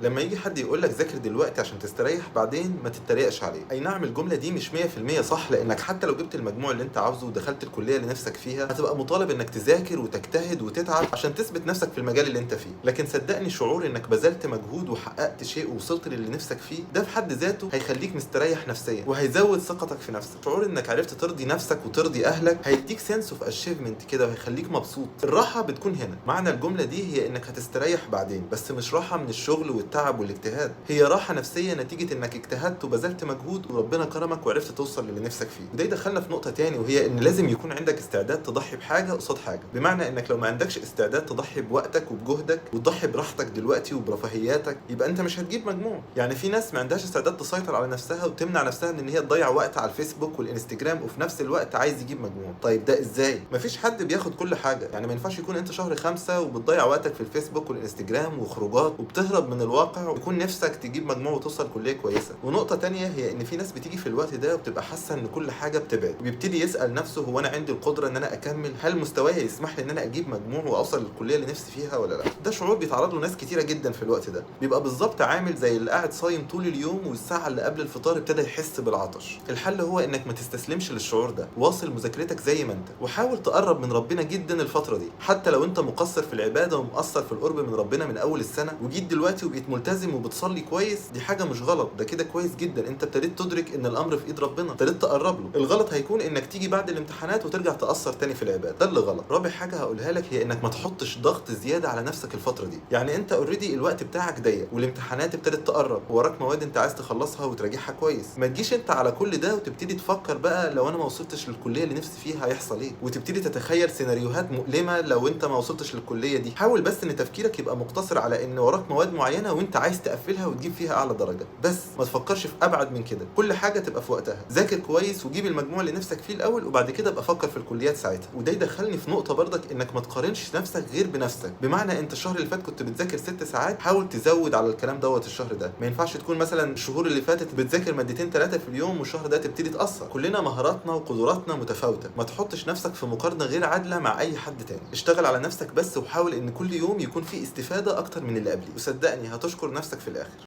لما يجي حد يقول لك ذاكر دلوقتي عشان تستريح بعدين، ما تتريقش عليه. اي نعم الجمله دي مش 100% صح، لانك حتى لو جبت المجموع اللي انت عاوزه ودخلت الكليه اللي نفسك فيها، هتبقى مطالب انك تذاكر وتجتهد وتتعب عشان تثبت نفسك في المجال اللي انت فيه. لكن صدقني شعور انك بذلت مجهود وحققت شيء ووصلت للي نفسك فيه، ده في حد ذاته هيخليك مستريح نفسيا وهيزود ثقتك في نفسك. شعور انك عرفت ترضي نفسك وترضي اهلك هيديك سنس اوف اشيفمنت كده وهيخليك مبسوط. الراحه بتكون هنا. معنى الجمله دي هي انك هتستريح بعدين، بس مش راحه من الشغل والتعب والاجتهاد، هي راحه نفسيه نتيجه انك اجتهدت وبذلت مجهود وربنا كرمك وعرفت توصل للي نفسك فيه. وده يدخلنا في نقطه تاني، وهي ان لازم يكون عندك استعداد تضحي بحاجه قصاد حاجه. بمعنى انك لو ما عندكش استعداد تضحي بوقتك وبجهدك وتضحي براحتك دلوقتي وبرفاهياتك، يبقى انت مش هتجيب مجموع. يعني في ناس ما عندهاش استعداد تسيطر على نفسها وتمنع نفسها من ان هي تضيع وقت على الفيسبوك والانستجرام وفي نفس الوقت عايز يجيب مجموع. طيب ده ازاي؟ مفيش حد بياخد كل حاجه. يعني ما ينفعش يكون انت شهر 5 وبتضيع وقتك في الفيسبوك والانستجرام وخروجات وبتهرب من الواقع ويكون نفسك تجيب مجموع وتوصل كليه كويسه. ونقطه تانية هي ان في ناس بتيجي في الوقت ده وبتبقى حاسه ان كل حاجه بتبعد، وبيبتدي يسال نفسه هو انا عندي القدره ان انا اكمل؟ هل مستواي يسمح لي ان انا اجيب مجموع واوصل للكليه اللي نفسي فيها ولا لا؟ ده شعور بيتعرض له ناس كتيره جدا في الوقت ده. بيبقى بالظبط عامل زي اللي قاعد صايم طول اليوم والساعه اللي قبل الفطار ابتدى يحس بالعطش. الحل هو انك ما تستسلمش للشعور ده، واصل مذاكرتك زي ما انت، وحاول تقرب من ربنا جدا الفتره دي. حتى لو انت مقصر في العباده ومقصر في القرب من ربنا من اول السنه، وجيت دلوقتي وبقيت ملتزم وبتصلي كويس، دي حاجه مش غلط، ده كده كويس جدا. انت ابتديت تدرك ان الامر في ايد ربنا، ابتديت تقرب له. الغلط هيكون انك تيجي بعد الامتحانات وترجع تاثر تاني في العباده، ده اللي غلط. رابع حاجه هقولها لك هي انك ما تحطش ضغط زياده على نفسك الفتره دي. يعني انت اوريدي الوقت بتاعك ضيق والامتحانات ابتدت تقرب ووراك مواد انت عايز تخلصها وتراجعها كويس. ما تجيش انت على كل ده وتبتدي تفكر بقى لو انا ما وصلتش للكليه اللي نفسي فيها هيحصل ايه، وتبتدي تتخيل سيناريوهات مؤلمه لو انت ما وصلتش للكليه دي. حاول بس ان تفكيرك يبقى مقتصر على ان وراك مواد معينه وانت عايز تقفلها وتجيب فيها اعلى درجه، بس ما تفكرش في ابعد من كده. كل حاجه تبقى في وقتها. ذاكر كويس وجيب المجموع اللي نفسك فيه الاول، وبعد كده ابقى فكر في الكليات ساعتها. وده يدخلني في نقطه برضك، انك ما تقارنش نفسك غير بنفسك. بمعنى انت الشهر اللي فات كنت بتذاكر 6 ساعات، حاول تزود على الكلام دوت الشهر ده. ما ينفعش تكون مثلا الشهور اللي فاتت بتذاكر مادتين 3 في اليوم والشهر ده تبتدي تاثر. كلنا مهاراتنا وقدراتنا متفاوته، ما تحطش نفسك في مقارنه غير عادله مع اي حد تاني. اشتغل على نفسك بس، وحاول ان كل يوم يكون فيه استفاده اكتر من اللي قبليه، وصدقني هتشكر نفسك في الاخر.